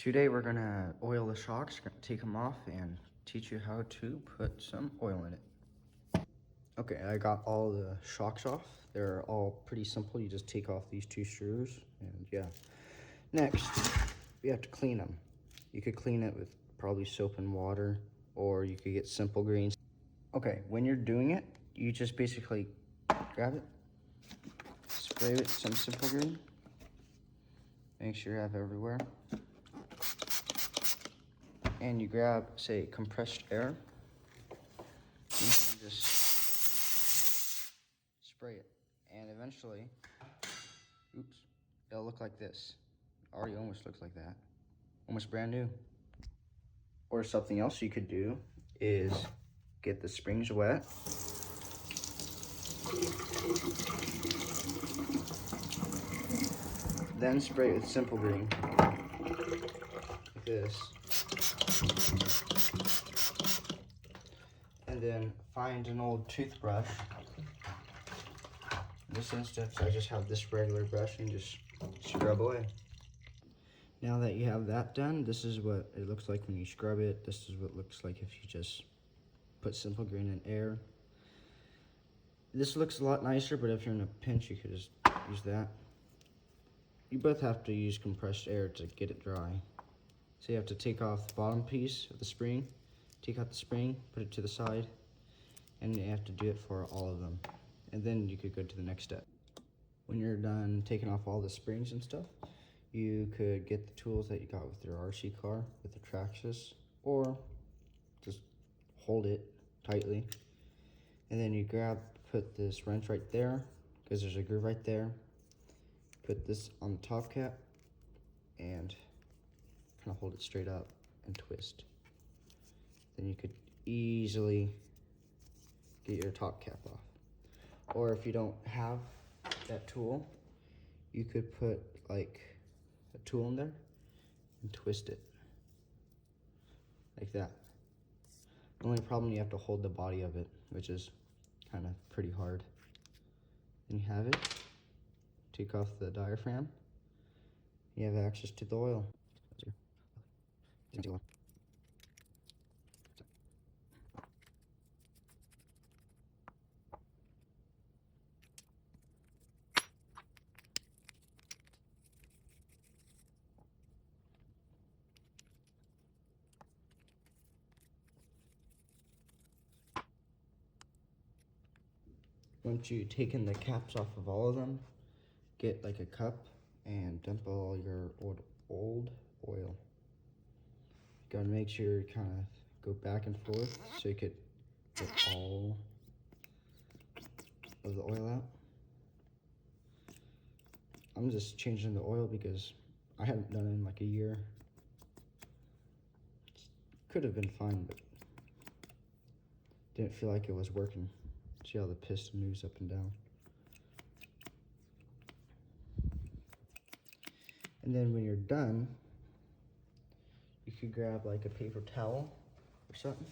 Today we're gonna oil the shocks, take them off, and teach you how to put some oil in it. Okay, I got all the shocks off. They're all pretty simple. You just take off these two screws, and yeah. Next, we have to clean them. You could clean it with probably soap and water, or you could get Simple Green. Okay, when you're doing it, you just basically grab it, spray it some Simple Green. Make sure you have everywhere. And you grab, say, compressed air. You can just spray it. And eventually, oops, it'll look like this. Already almost looks like that. Almost brand new. Or something else you could do is get the springs wet. Then spray it with Simple Green. Like this. And then find an old toothbrush. In this instance, I just have this regular brush and just scrub away. Now that you have that done, this is what it looks like when you scrub it. This is what it looks like if you just put Simple Green in air. This looks a lot nicer, but if you're in a pinch, you could just use that. You both have to use compressed air to get it dry. So you have to take off the bottom piece of the spring, take out the spring, put it to the side, and you have to do it for all of them. And then you could go to the next step. When you're done taking off all the springs and stuff, you could get the tools that you got with your RC car with the Traxxas, or just hold it tightly. And then you put this wrench right there, because there's a groove right there. Put this on the top cap, and kind of hold it straight up and twist. Then you could easily get your top cap off. Or if you don't have that tool, you could put like a tool in there and twist it like that. The only problem, you have to hold the body of it, which is kind of pretty hard. Then you have it. Take off the diaphragm. You have access to the oil. Once you've taken the caps off of all of them, get like a cup and dump all your old oil. Gotta make sure you kind of go back and forth so you could get all of the oil out. I'm just changing the oil because I hadn't done it in like a year. Could have been fine, but didn't feel like it was working. See how the piston moves up and down. And then when you're done, you could grab like a paper towel or something.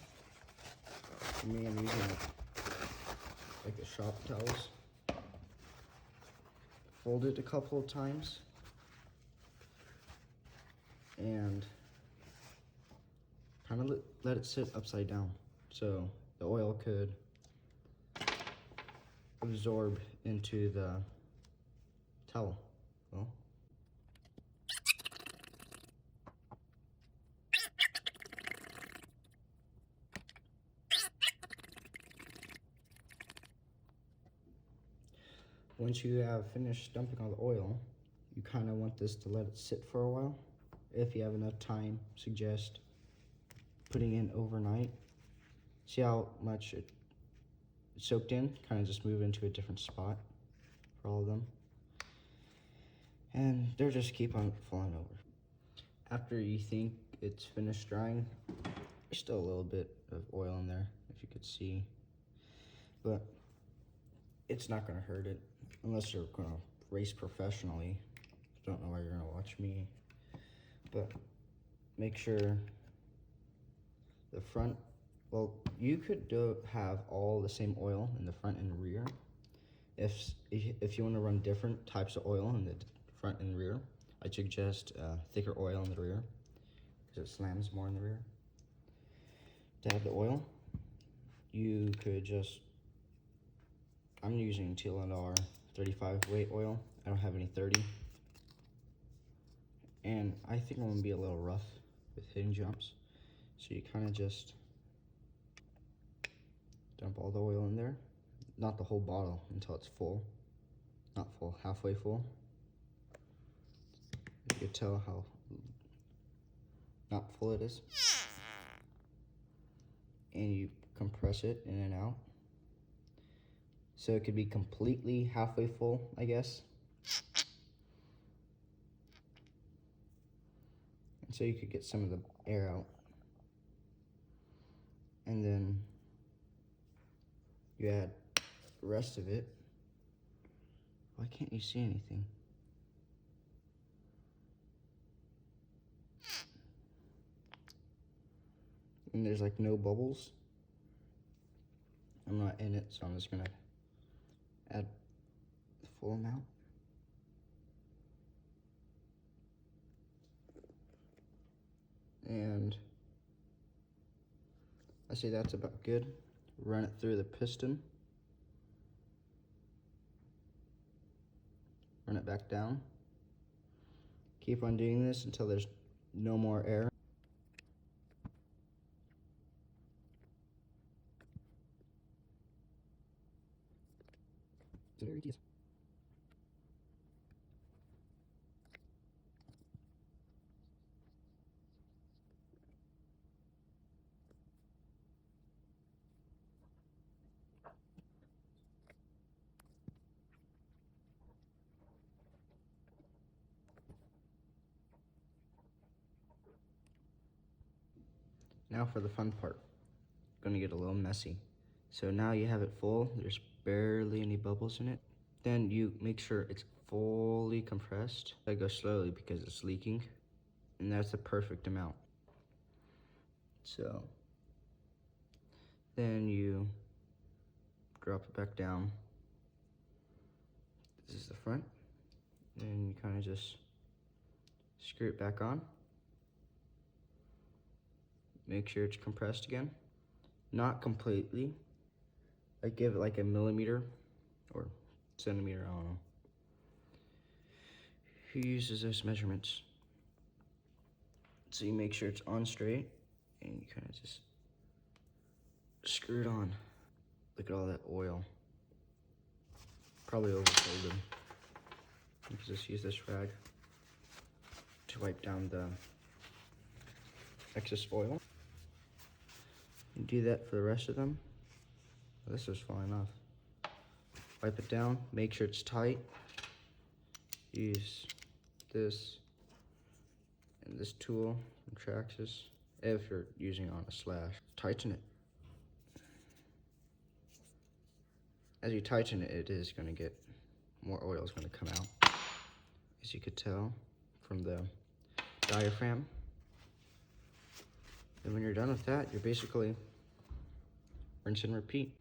For me, I'm using like the shop towels. Fold it a couple of times and kind of let it sit upside down so the oil could absorb into the towel. Well, once you have finished dumping all the oil, you kind of want this to let it sit for a while. If you have enough time, suggest putting in overnight. See how much it soaked in? Kind of just move into a different spot for all of them. And they'll just keep on falling over. After you think it's finished drying, there's still a little bit of oil in there, if you could see. But it's not gonna hurt it, unless you're gonna race professionally. Don't know why you're gonna watch me. But make sure the front, well, you could have all the same oil in the front and rear. If you want to run different types of oil in the front and rear, I suggest thicker oil in the rear. It slams more in the rear. To add the oil, you could just, I'm using TLR 35 weight oil. I don't have any 30. And I think I'm gonna be a little rough with hitting jumps. So you kind of just dump all the oil in there. Not the whole bottle until it's full. Not full, halfway full. You can tell how not full it is. And you compress it in and out. So it could be completely halfway full, I guess. And so you could get some of the air out. And then you add the rest of it. Why can't you see anything? And there's like no bubbles. I'm not in it, so I'm just gonna add the full amount. And I say that's about good. Run it through the piston. Run it back down. Keep on doing this until there's no more air. It's very tedious. Now for the fun part. Gonna get a little messy. So now you have it full, there's barely any bubbles in it. Then you make sure it's fully compressed. I go slowly because it's leaking, and that's the perfect amount. So then you drop it back down. This is the front. And you kind of just screw it back on. Make sure it's compressed again. Not completely. I give it like a millimeter or centimeter, I don't know. Who uses those measurements? So you make sure it's on straight and you kind of just screw it on. Look at all that oil. Probably overfolded. You can just use this rag to wipe down the excess oil. You do that for the rest of them. This is falling off. Wipe it down, make sure it's tight. Use this and this tool from Traxxas if you're using it on a slash. Tighten it. As you tighten it, it is going to get more oil is going to come out, as you could tell from the diaphragm. And when you're done with that, you're basically rinse and repeat.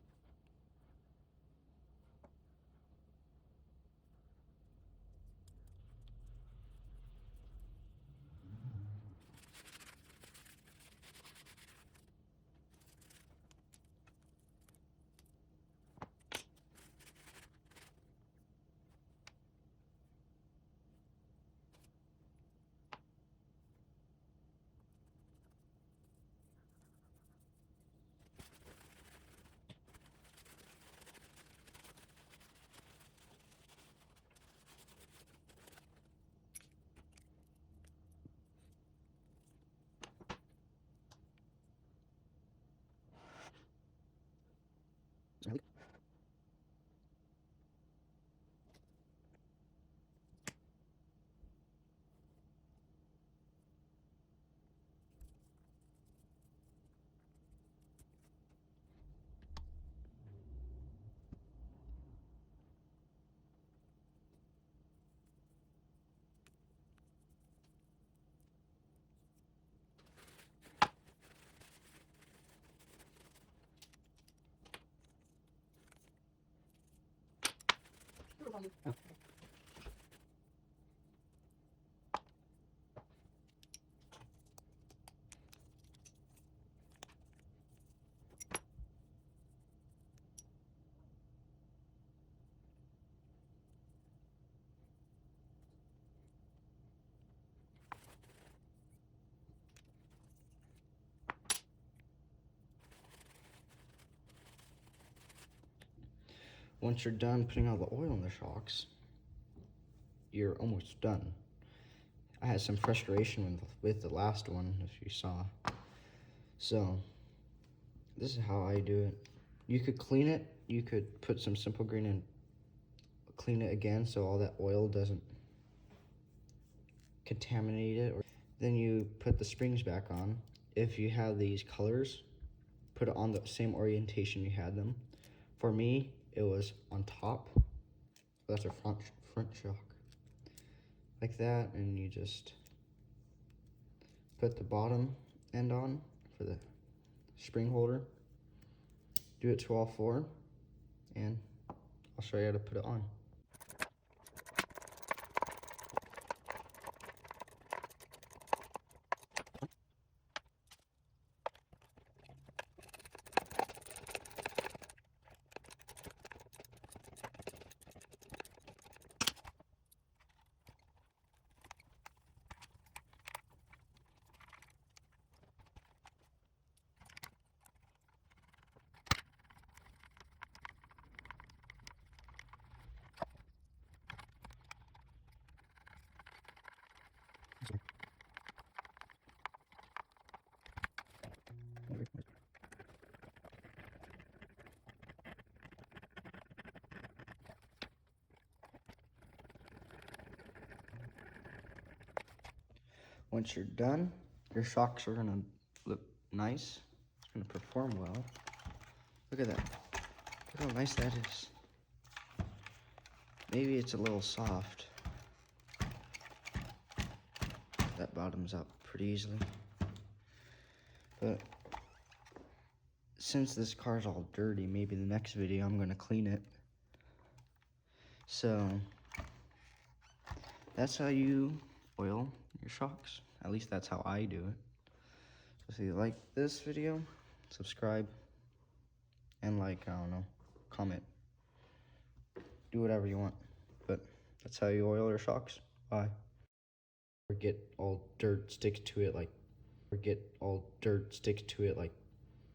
Oh. Once you're done putting all the oil in the shocks, you're almost done. I had some frustration with the last one, if you saw. So, this is how I do it. You could clean it. You could put some Simple Green and clean it again so all that oil doesn't contaminate it. Then you put the springs back on. If you have these colors, put it on the same orientation you had them. For me, it was on top. That's a front shock. Like that, and you just put the bottom end on for the spring holder. Do it to all four, and I'll show you how to put it on. Once you're done, your shocks are gonna look nice. It's gonna perform well. Look at that. Look how nice that is. Maybe it's a little soft. That bottoms up pretty easily. But since this car's all dirty, maybe the next video I'm gonna clean it. So that's how you oil your shocks. At least that's how I do it. So if you like this video, subscribe, and I don't know, comment. Do whatever you want. But that's how you oil your shocks. Bye. Or get all dirt stick to it like